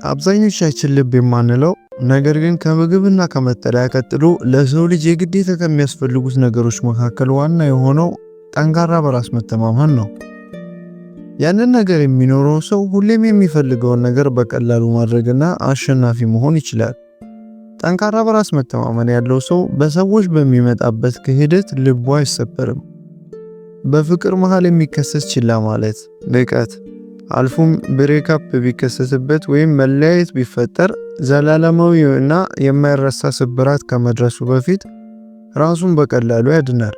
አብዛኞቻችን ልብ የማንለው ነገር ግን ከምግብና ከመጠለያ ቀጥሎ ለሰው ልጅ የግዴታ ከሚያስፈልጉት ነገሮች መካከል ዋና የሆነው ጠንካራ በራስ መተማመን ነው። ያንን ነገር የሚኖረው ሰው ሁሌም የሚፈልገውን ነገር በቀላሉ ማድረግና አሸናፊ መሆን ይችላል። ጠንካራ በራስ መተማመን ያለው ሰው በሰዎች በሚመጣበት ክህደት ልቡ አይሰበርም። በፍቅር መሃል የሚከሰት ችላ ማለት፣ ንቀት አልፎም ብሬክአፕ ቢከሰትበት ወይም መለያየት ቢፈጠር ዘላለማዊና የማይረሳ ስብራት ከመድረሱ በፊት ራሱን በቀላሉ ያድናል።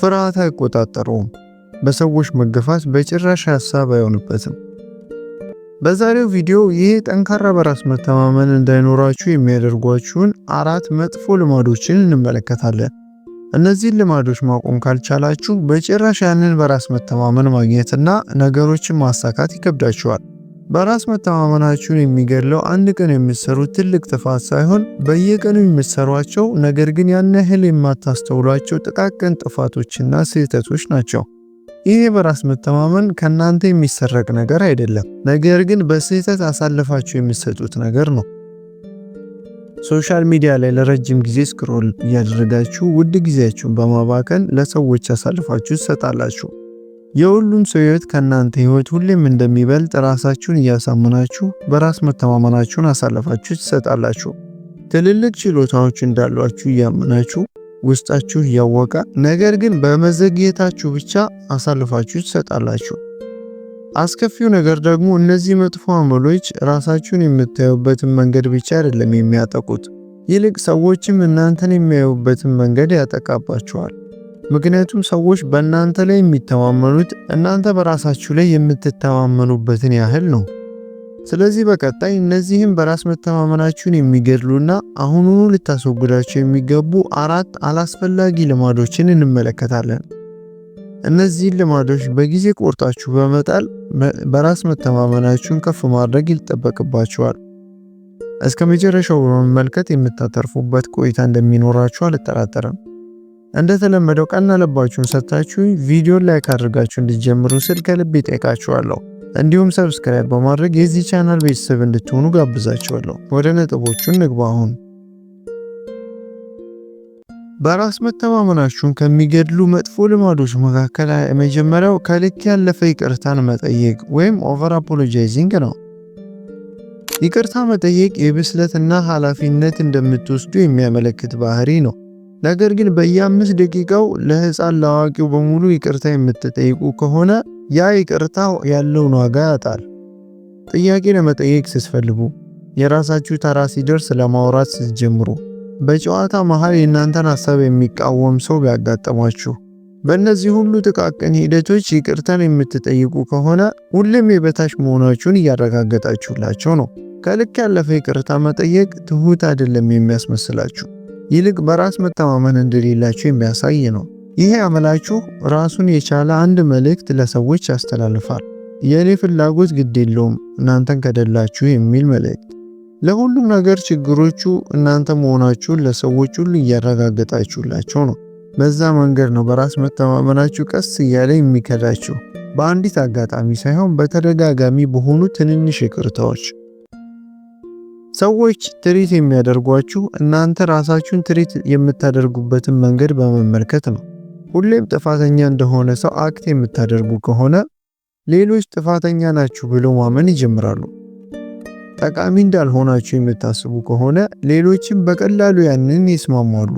ፍርሃት አይቆጣጠረውም። በሰዎች መገፋት በጭራሽ ሐሳብ አይሆንበትም። በዛሬው ቪዲዮ ይህ ጠንካራ በራስ መተማመን እንዳይኖራችሁ የሚያደርጓችሁን 4 መጥፎ ልማዶችን እንመለከታለን። እነዚህን ልማዶች ማቆም ካልቻላችሁ በጭራሽ ያንን በራስ መተማመን ማግኘትና ነገሮችን ማሳካት ይከብዳችኋል። በራስ መተማመናችሁን የሚገድለው አንድ ቀን የምትሰሩት ትልቅ ጥፋት ሳይሆን በየቀኑ የምትሰሯቸው ነገር ግን ያን ያህል የማታስተውሏቸው ጥቃቅን ጥፋቶችና ስህተቶች ናቸው። ይሄ በራስ መተማመን ከናንተ የሚሰረቅ ነገር አይደለም፣ ነገር ግን በስህተት አሳልፋችሁ የምትሰጡት ነገር ነው። ሶሻል ሚዲያ ላይ ለረጅም ጊዜ ስክሮል እያደረጋችሁ ውድ ጊዜያችሁን በማባከን ለሰዎች አሳልፋችሁ ትሰጣላችሁ። የሁሉም ሰው ህይወት ከናንተ ህይወት ሁሌም እንደሚበልጥ ራሳችሁን እያሳመናችሁ በራስ መተማመናችሁን አሳልፋችሁ ትሰጣላችሁ። ትልልቅ ችሎታዎች እንዳሏችሁ እያመናችሁ ውስጣችሁ እያወቀ ነገር ግን በመዘግየታችሁ ብቻ አሳልፋችሁ ትሰጣላችሁ። አስከፊው ነገር ደግሞ እነዚህ መጥፎ አመሎች ራሳችሁን የምታዩበትን መንገድ ብቻ አይደለም የሚያጠቁት፣ ይልቅ ሰዎችም እናንተን የሚያዩበትን መንገድ ያጠቃባቸዋል። ምክንያቱም ሰዎች በእናንተ ላይ የሚተማመኑት እናንተ በራሳችሁ ላይ የምትተማመኑበትን ያህል ነው። ስለዚህ በቀጣይ እነዚህም በራስ መተማመናችሁን የሚገድሉና አሁኑኑ ልታስወግዳቸው የሚገቡ 4 አላስፈላጊ ልማዶችን እንመለከታለን። እነዚህን ልማዶች በጊዜ ቆርጣችሁ በመጣል በራስ መተማመናችሁን ከፍ ማድረግ ይጠበቅባችኋል። እስከ መጨረሻው በመመልከት የምታተርፉበት ቆይታ እንደሚኖራችሁ አልጠራጠርም። እንደተለመደው ቀና ልባችሁን ሰጥታችሁ ቪዲዮን ላይክ አድርጋችሁ እንድትጀምሩ ስል ከልብ ጠይቃችኋለሁ። እንዲሁም ሰብስክራይብ በማድረግ የዚህ ቻናል ቤተሰብ እንድትሆኑ ጋብዛችኋለሁ። ወደ ነጥቦቹ እንግባ። አሁን በራስ መተማመናችሁን ከሚገድሉ መጥፎ ልማዶች መካከል የመጀመሪያው ከልክ ያለፈ ይቅርታን መጠየቅ ወይም ኦቨር አፖሎጃይዚንግ ነው። ይቅርታ መጠየቅ የብስለትና ኃላፊነት እንደምትወስዱ የሚያመለክት ባህሪ ነው። ነገር ግን በየ5 ደቂቃው ለህፃን ለአዋቂው በሙሉ ይቅርታ የምትጠይቁ ከሆነ ያ ይቅርታ ያለውን ዋጋ ያጣል። ጥያቄ ለመጠየቅ ስትፈልጉ፣ የራሳችሁ ተራ ሲደርስ ለማውራት ስትጀምሩ፣ በጨዋታ መሃል የእናንተን ሐሳብ የሚቃወም ሰው ቢያጋጥማችሁ፣ በእነዚህ ሁሉ ጥቃቅን ሂደቶች ይቅርታን የምትጠይቁ ከሆነ ሁሌም የበታች መሆናችሁን እያረጋገጣችሁላቸው ነው። ከልክ ያለፈ ይቅርታ መጠየቅ ትሁት አይደለም የሚያስመስላችሁ፣ ይልቅ በራስ መተማመን እንደሌላችሁ የሚያሳይ ነው። ይሄ አመላችሁ ራሱን የቻለ አንድ መልእክት ለሰዎች ያስተላልፋል። የኔ ፍላጎት ግድ የለውም እናንተን ከደላችሁ የሚል መልእክት። ለሁሉም ነገር ችግሮቹ እናንተ መሆናችሁን ለሰዎች ሁሉ እያረጋገጣችሁላቸው ነው። በዛ መንገድ ነው በራስ መተማመናችሁ ቀስ እያለ የሚከዳችሁ፣ በአንዲት አጋጣሚ ሳይሆን በተደጋጋሚ በሆኑ ትንንሽ ይቅርታዎች። ሰዎች ትሪት የሚያደርጓችሁ እናንተ ራሳችሁን ትሪት የምታደርጉበትን መንገድ በመመልከት ነው። ሁሌም ጥፋተኛ እንደሆነ ሰው አክት የምታደርጉ ከሆነ ሌሎች ጥፋተኛ ናችሁ ብለው ማመን ይጀምራሉ። ጠቃሚ እንዳልሆናችሁ የምታስቡ ከሆነ ሌሎችም በቀላሉ ያንን ይስማማሉ።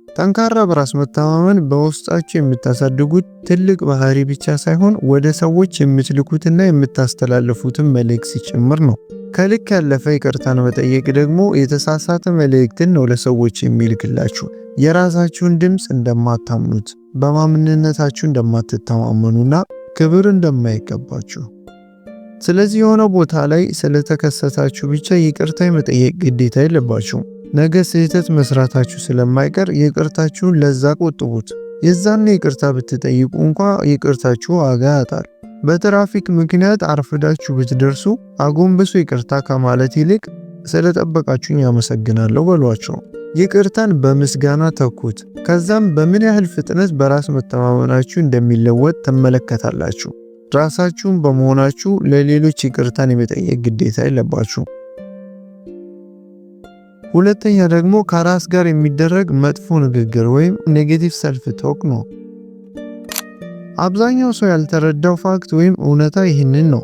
ጠንካራ በራስ መተማመን በውስጣችሁ የምታሳድጉት ትልቅ ባህሪ ብቻ ሳይሆን ወደ ሰዎች የምትልኩትና የምታስተላልፉትን መልእክት ሲጨምር ነው። ከልክ ያለፈ ይቅርታን መጠየቅ ደግሞ የተሳሳተ መልእክትን ነው ለሰዎች የሚልክላችሁ። የራሳችሁን ድምፅ እንደማታምኑት፣ በማንነታችሁ እንደማትተማመኑና ክብር እንደማይገባችሁ። ስለዚህ የሆነ ቦታ ላይ ስለተከሰታችሁ ብቻ ይቅርታ የመጠየቅ ግዴታ የለባችሁም። ነገ ስህተት መስራታችሁ ስለማይቀር ይቅርታችሁን ለዛ ቆጥቡት። የዛኔ ይቅርታ ብትጠይቁ እንኳ ይቅርታችሁ ዋጋ ያጣል። በትራፊክ ምክንያት አርፍዳችሁ ብትደርሱ አጎንብሱ ይቅርታ ከማለት ይልቅ ስለጠበቃችሁኝ አመሰግናለሁ በሏቸው። ይቅርታን በምስጋና ተኩት። ከዛም በምን ያህል ፍጥነት በራስ መተማመናችሁ እንደሚለወጥ ትመለከታላችሁ። ራሳችሁን በመሆናችሁ ለሌሎች ይቅርታን የመጠየቅ ግዴታ የለባችሁ። ሁለተኛ ደግሞ ከራስ ጋር የሚደረግ መጥፎ ንግግር ወይም ኔጌቲቭ ሰልፍ ቶክ ነው። አብዛኛው ሰው ያልተረዳው ፋክት ወይም እውነታ ይህንን ነው።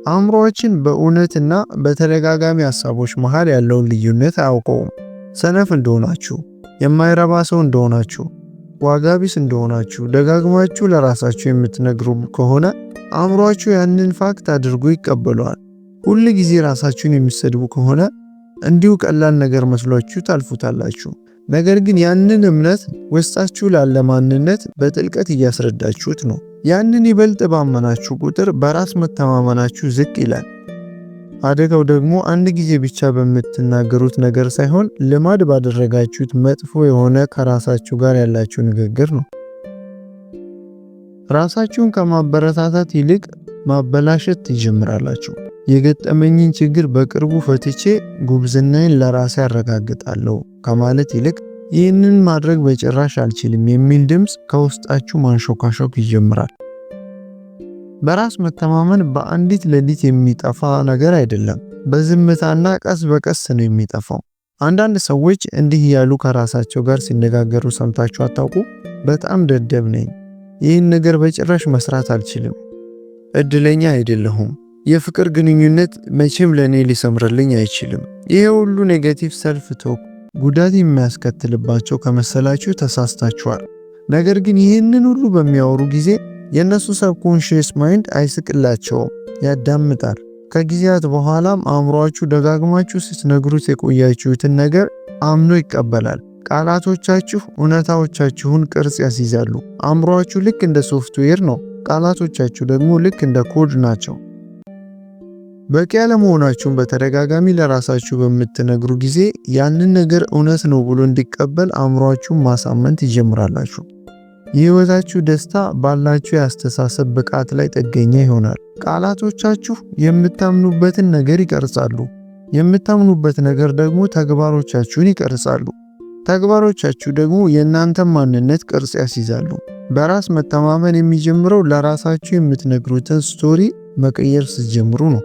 አእምሮአችን በእውነትና በተደጋጋሚ ሐሳቦች መሃል ያለውን ልዩነት አያውቀውም። ሰነፍ እንደሆናችሁ፣ የማይረባ ሰው እንደሆናችሁ፣ ዋጋ ቢስ እንደሆናችሁ ደጋግማችሁ ለራሳችሁ የምትነግሩ ከሆነ አእምሮአችሁ ያንን ፋክት አድርጎ ይቀበለዋል። ሁል ጊዜ ራሳችሁን የሚሰድቡ ከሆነ እንዲሁ ቀላል ነገር መስሏችሁ ታልፉታላችሁ። ነገር ግን ያንን እምነት ውስጣችሁ ላለ ማንነት በጥልቀት እያስረዳችሁት ነው። ያንን ይበልጥ ባመናችሁ ቁጥር በራስ መተማመናችሁ ዝቅ ይላል። አደጋው ደግሞ አንድ ጊዜ ብቻ በምትናገሩት ነገር ሳይሆን ልማድ ባደረጋችሁት መጥፎ የሆነ ከራሳችሁ ጋር ያላችሁ ንግግር ነው። ራሳችሁን ከማበረታታት ይልቅ ማበላሸት ትጀምራላችሁ። የገጠመኝን ችግር በቅርቡ ፈትቼ ጉብዝናዬን ለራሴ ያረጋግጣለሁ ከማለት ይልቅ ይህንን ማድረግ በጭራሽ አልችልም የሚል ድምፅ ከውስጣችሁ ማንሾካሾክ ይጀምራል። በራስ መተማመን በአንዲት ሌሊት የሚጠፋ ነገር አይደለም። በዝምታና ቀስ በቀስ ነው የሚጠፋው። አንዳንድ ሰዎች እንዲህ ያሉ ከራሳቸው ጋር ሲነጋገሩ ሰምታችሁ አታውቁ? በጣም ደደብ ነኝ፣ ይህን ነገር በጭራሽ መስራት አልችልም፣ እድለኛ አይደለሁም፣ የፍቅር ግንኙነት መቼም ለኔ ሊሰምርልኝ አይችልም። ይሄ ሁሉ ኔጌቲቭ ሰልፍ ቶክ ጉዳት የሚያስከትልባቸው ከመሰላችሁ ተሳስታችኋል። ነገር ግን ይህንን ሁሉ በሚያወሩ ጊዜ የነሱ ሰብኮንሺየስ ማይንድ አይስቅላቸውም፣ ያዳምጣል። ከጊዜያት በኋላም አእምሮአችሁ ደጋግማችሁ ስትነግሩት የቆያችሁትን ነገር አምኖ ይቀበላል። ቃላቶቻችሁ እውነታዎቻችሁን ቅርጽ ያስይዛሉ። አእምሮአችሁ ልክ እንደ ሶፍትዌር ነው፣ ቃላቶቻችሁ ደግሞ ልክ እንደ ኮድ ናቸው። በቂ ያለመሆናችሁን በተደጋጋሚ ለራሳችሁ በምትነግሩ ጊዜ ያንን ነገር እውነት ነው ብሎ እንዲቀበል አእምሮአችሁን ማሳመን ትጀምራላችሁ። የህይወታችሁ ደስታ ባላችሁ የአስተሳሰብ ብቃት ላይ ጥገኛ ይሆናል። ቃላቶቻችሁ የምታምኑበትን ነገር ይቀርጻሉ። የምታምኑበት ነገር ደግሞ ተግባሮቻችሁን ይቀርጻሉ። ተግባሮቻችሁ ደግሞ የእናንተን ማንነት ቅርጽ ያስይዛሉ። በራስ መተማመን የሚጀምረው ለራሳችሁ የምትነግሩትን ስቶሪ መቀየር ስትጀምሩ ነው።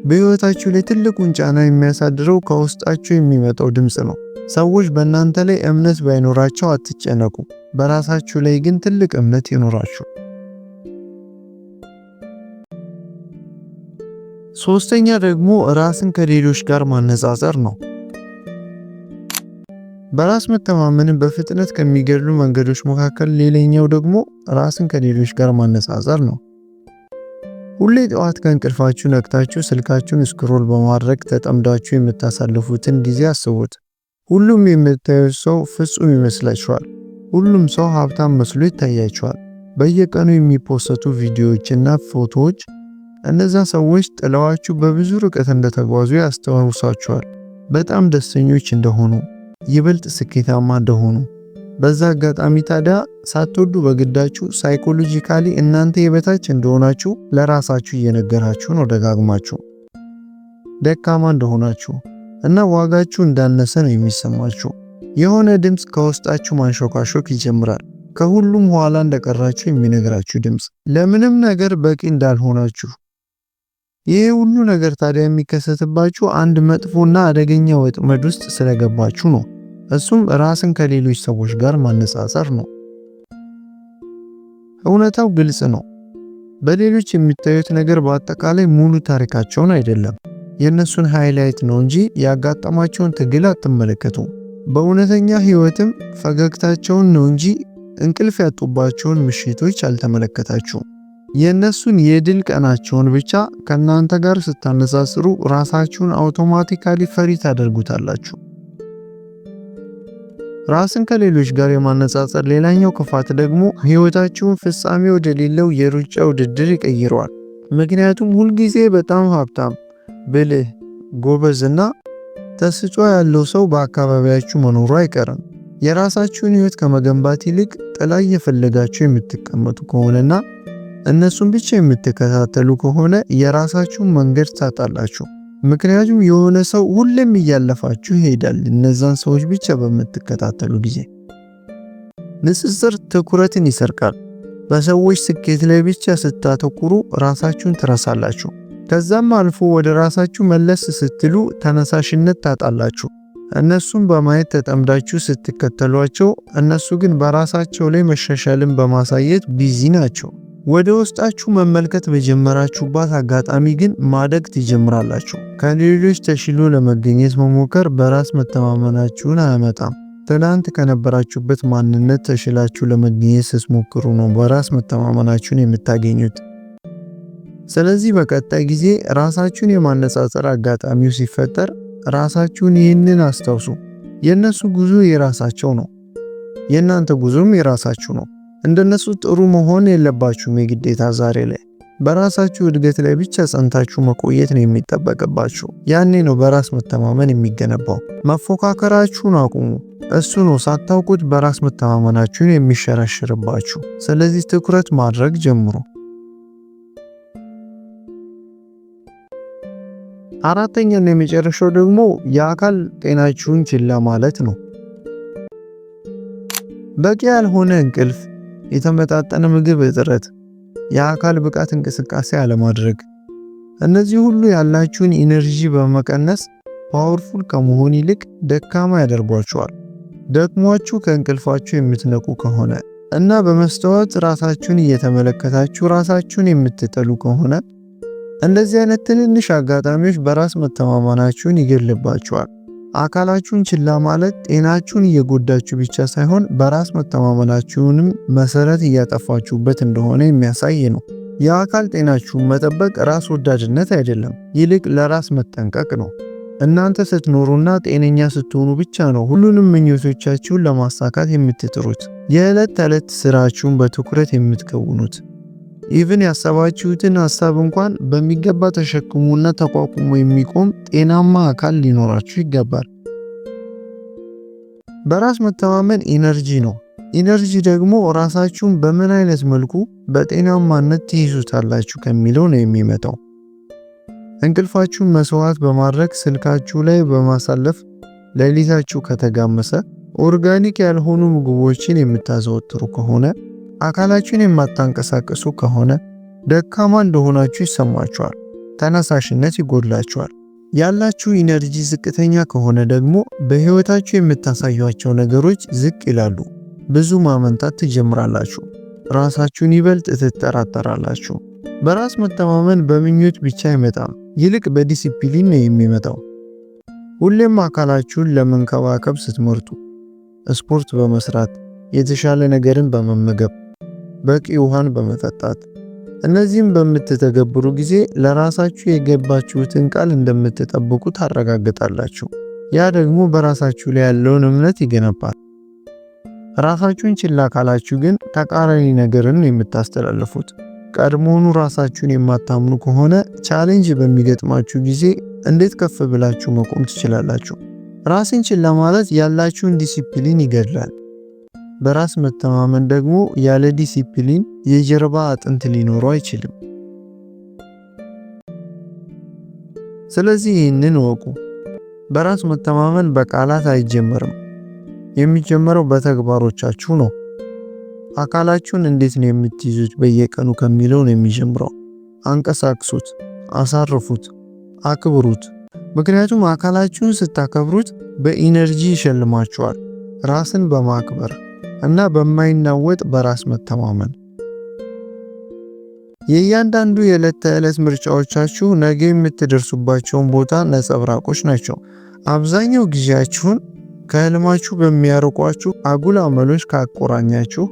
በህይወታችሁ ላይ ትልቁን ጫና የሚያሳድረው ከውስጣችሁ የሚመጣው ድምፅ ነው። ሰዎች በእናንተ ላይ እምነት ባይኖራቸው አትጨነቁ፣ በራሳችሁ ላይ ግን ትልቅ እምነት ይኖራችሁ። ሶስተኛ ደግሞ ራስን ከሌሎች ጋር ማነጻጸር ነው። በራስ መተማመንን በፍጥነት ከሚገድሉ መንገዶች መካከል ሌላኛው ደግሞ ራስን ከሌሎች ጋር ማነጻጸር ነው። ሁሌ ጠዋት ከእንቅልፋችሁ ነቅታችሁ ስልካችሁን ስክሮል በማድረግ ተጠምዳችሁ የምታሳልፉትን ጊዜ አስቡት። ሁሉም የምታዩት ሰው ፍጹም ይመስላችኋል። ሁሉም ሰው ሀብታም መስሎ ይታያችኋል። በየቀኑ የሚፖሰቱ ቪዲዮዎችና ፎቶዎች እነዛ ሰዎች ጥለዋችሁ በብዙ ርቀት እንደተጓዙ ያስታውሳችኋል። በጣም ደስተኞች እንደሆኑ፣ ይበልጥ ስኬታማ እንደሆኑ። በዛ አጋጣሚ ታዲያ ሳትወዱ በግዳችሁ ሳይኮሎጂካሊ እናንተ የበታች እንደሆናችሁ ለራሳችሁ እየነገራችሁ ነው ደጋግማችሁ። ደካማ እንደሆናችሁ እና ዋጋችሁ እንዳነሰ ነው የሚሰማችሁ። የሆነ ድምፅ ከውስጣችሁ ማንሾካሾክ ይጀምራል። ከሁሉም ኋላ እንደቀራችሁ የሚነግራችሁ ድምፅ፣ ለምንም ነገር በቂ እንዳልሆናችሁ። ይህ ሁሉ ነገር ታዲያ የሚከሰትባችሁ አንድ መጥፎና አደገኛ ወጥመድ ውስጥ ስለገባችሁ ነው። እሱም ራስን ከሌሎች ሰዎች ጋር ማነጻጸር ነው። እውነታው ግልጽ ነው። በሌሎች የሚታዩት ነገር በአጠቃላይ ሙሉ ታሪካቸውን አይደለም፣ የእነሱን ሃይላይት ነው እንጂ ያጋጠማቸውን ትግል አትመለከቱም። በእውነተኛ ህይወትም ፈገግታቸውን ነው እንጂ እንቅልፍ ያጡባቸውን ምሽቶች አልተመለከታችሁም። የእነሱን የድል ቀናቸውን ብቻ ከእናንተ ጋር ስታነጻጽሩ ራሳችሁን አውቶማቲካሊ ፈሪ ታደርጉታላችሁ። ራስን ከሌሎች ጋር የማነጻጸር ሌላኛው ክፋት ደግሞ ህይወታችሁን ፍጻሜ ወደሌለው የሩጫ ውድድር ይቀይረዋል። ምክንያቱም ሁልጊዜ በጣም ሀብታም፣ ብልህ፣ ጎበዝና ተስጦ ያለው ሰው በአካባቢያችሁ መኖሩ አይቀርም። የራሳችሁን ህይወት ከመገንባት ይልቅ ጥላ እየፈለጋችሁ የምትቀመጡ ከሆነና እነሱን ብቻ የምትከታተሉ ከሆነ የራሳችሁን መንገድ ታጣላችሁ። ምክንያቱም የሆነ ሰው ሁሌም እያለፋችሁ ይሄዳል። እነዛን ሰዎች ብቻ በምትከታተሉ ጊዜ ንጽጽር ትኩረትን ይሰርቃል። በሰዎች ስኬት ላይ ብቻ ስታተኩሩ ራሳችሁን ትረሳላችሁ። ከዛም አልፎ ወደ ራሳችሁ መለስ ስትሉ ተነሳሽነት ታጣላችሁ። እነሱን በማየት ተጠምዳችሁ ስትከተሏቸው፣ እነሱ ግን በራሳቸው ላይ መሻሻልን በማሳየት ቢዚ ናቸው። ወደ ውስጣችሁ መመልከት በጀመራችሁባት አጋጣሚ ግን ማደግ ትጀምራላችሁ። ከሌሎች ተሽሎ ለመገኘት መሞከር በራስ መተማመናችሁን አያመጣም። ትናንት ከነበራችሁበት ማንነት ተሽላችሁ ለመገኘት ስትሞክሩ ነው በራስ መተማመናችሁን የምታገኙት። ስለዚህ በቀጣይ ጊዜ ራሳችሁን የማነጻጸር አጋጣሚው ሲፈጠር ራሳችሁን ይህንን አስታውሱ። የእነሱ ጉዞ የራሳቸው ነው፣ የእናንተ ጉዞም የራሳችሁ ነው። እንደነሱ ጥሩ መሆን የለባችሁም የግዴታ ዛሬ ላይ። በራሳችሁ እድገት ላይ ብቻ ጸንታችሁ መቆየት ነው የሚጠበቅባችሁ። ያኔ ነው በራስ መተማመን የሚገነባው። መፎካከራችሁን አቁሙ። እሱ ነው ሳታውቁት በራስ መተማመናችሁን የሚሸረሽርባችሁ። ስለዚህ ትኩረት ማድረግ ጀምሩ። አራተኛና የመጨረሻው ደግሞ የአካል ጤናችሁን ችላ ማለት ነው። በቂ ያልሆነ እንቅልፍ፣ የተመጣጠነ ምግብ እጥረት፣ የአካል ብቃት እንቅስቃሴ አለማድረግ፣ እነዚህ ሁሉ ያላችሁን ኢነርጂ በመቀነስ ፓወርፉል ከመሆን ይልቅ ደካማ ያደርጓችኋል። ደክሟችሁ ከእንቅልፋችሁ የምትነቁ ከሆነ እና በመስተዋት ራሳችሁን እየተመለከታችሁ ራሳችሁን የምትጠሉ ከሆነ እንደዚህ አይነት ትንንሽ አጋጣሚዎች በራስ መተማመናችሁን ይገድልባችኋል። አካላችሁን ችላ ማለት ጤናችሁን እየጎዳችሁ ብቻ ሳይሆን በራስ መተማመናችሁንም መሰረት እያጠፋችሁበት እንደሆነ የሚያሳይ ነው። የአካል ጤናችሁን መጠበቅ ራስ ወዳድነት አይደለም፣ ይልቅ ለራስ መጠንቀቅ ነው። እናንተ ስትኖሩና ጤነኛ ስትሆኑ ብቻ ነው ሁሉንም ምኞቶቻችሁን ለማሳካት የምትጥሩት፣ የዕለት ተዕለት ስራችሁን በትኩረት የምትከውኑት። ኢቭን ያሰባችሁትን ሐሳብ እንኳን በሚገባ ተሸክሙና ተቋቁሞ የሚቆም ጤናማ አካል ሊኖራችሁ ይገባል። በራስ መተማመን ኢነርጂ ነው። ኢነርጂ ደግሞ ራሳችሁን በምን አይነት መልኩ በጤናማነት ትይዙታላችሁ ከሚለው ነው የሚመጣው። እንቅልፋችሁን መስዋዕት በማድረግ ስልካችሁ ላይ በማሳለፍ ሌሊታችሁ ከተጋመሰ፣ ኦርጋኒክ ያልሆኑ ምግቦችን የምታዘወትሩ ከሆነ፣ አካላችሁን የማታንቀሳቀሱ ከሆነ ደካማ እንደሆናችሁ ይሰማችኋል። ተነሳሽነት ይጎድላችኋል። ያላችሁ ኢነርጂ ዝቅተኛ ከሆነ ደግሞ በህይወታችሁ የምታሳዩቸው ነገሮች ዝቅ ይላሉ። ብዙ ማመንታት ትጀምራላችሁ። ራሳችሁን ይበልጥ ትጠራጠራላችሁ። በራስ መተማመን በምኞት ብቻ አይመጣም፣ ይልቅ በዲሲፕሊን ነው የሚመጣው። ሁሌም አካላችሁን ለመንከባከብ ስትመርጡ፣ ስፖርት በመስራት፣ የተሻለ ነገርን በመመገብ፣ በቂ ውሃን በመጠጣት፣ እነዚህም በምትተገብሩ ጊዜ ለራሳችሁ የገባችሁትን ቃል እንደምትጠብቁ ታረጋግጣላችሁ። ያ ደግሞ በራሳችሁ ላይ ያለውን እምነት ይገነባል። ራሳችሁን ችላ ካላችሁ ግን ተቃራኒ ነገርን የምታስተላልፉት። ቀድሞውኑ ራሳችሁን የማታምኑ ከሆነ ቻሌንጅ በሚገጥማችሁ ጊዜ እንዴት ከፍ ብላችሁ መቆም ትችላላችሁ? ራስን ችላ ማለት ያላችሁን ዲሲፕሊን ይገድላል። በራስ መተማመን ደግሞ ያለ ዲሲፕሊን የጀርባ አጥንት ሊኖረው አይችልም። ስለዚህ ይህንን እወቁ። በራስ መተማመን በቃላት አይጀመርም፣ የሚጀመረው በተግባሮቻችሁ ነው። አካላችሁን እንዴት ነው የምትይዙት በየቀኑ ከሚለው ነው የሚጀምረው። አንቀሳቅሱት፣ አሳርፉት፣ አክብሩት። ምክንያቱም አካላችሁን ስታከብሩት በኢነርጂ ይሸልማችኋል። ራስን በማክበር እና በማይናወጥ በራስ መተማመን። የእያንዳንዱ የዕለት ተዕለት ምርጫዎቻችሁ ነገ የምትደርሱባቸውን ቦታ ነጸብራቆች ናቸው። አብዛኛው ጊዜያችሁን ከህልማችሁ በሚያርቋችሁ አጉል አመሎች ካቆራኛችሁ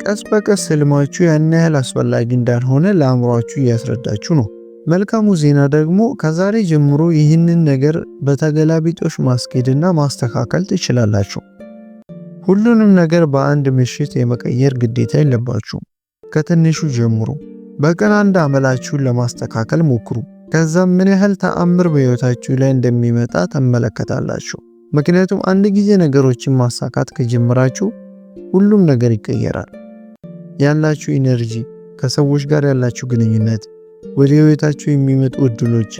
ቀስ በቀስ ህልማችሁ ያን ያህል አስፈላጊ እንዳልሆነ ለአእምሯችሁ እያስረዳችሁ ነው። መልካሙ ዜና ደግሞ ከዛሬ ጀምሮ ይህንን ነገር በተገላቢጦሽ ማስኬድና ማስተካከል ትችላላችሁ። ሁሉንም ነገር በአንድ ምሽት የመቀየር ግዴታ የለባችሁም። ከትንሹ ጀምሩ። በቀን አንድ አመላችሁን ለማስተካከል ሞክሩ። ከዛም ምን ያህል ተአምር በህይወታችሁ ላይ እንደሚመጣ ተመለከታላችሁ። ምክንያቱም አንድ ጊዜ ነገሮችን ማሳካት ከጀመራችሁ ሁሉም ነገር ይቀየራል። ያላችሁ ኢነርጂ፣ ከሰዎች ጋር ያላችሁ ግንኙነት፣ ወደ ህይወታችሁ የሚመጡ እድሎች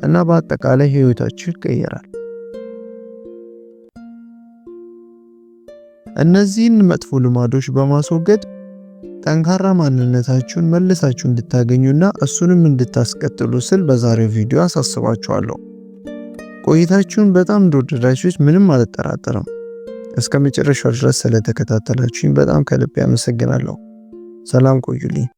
እና በአጠቃላይ ህይወታችሁ ይቀየራል። እነዚህን መጥፎ ልማዶች በማስወገድ ጠንካራ ማንነታችሁን መልሳችሁ እንድታገኙና እሱንም እንድታስቀጥሉ ስል በዛሬው ቪዲዮ አሳስባችኋለሁ። ቆይታችሁን በጣም እንደወደዳችሁት ምንም አልጠራጠርም። እስከ መጨረሻው ድረስ ስለተከታተላችሁኝ በጣም ከልብ አመሰግናለሁ። ሰላም ቆዩልኝ።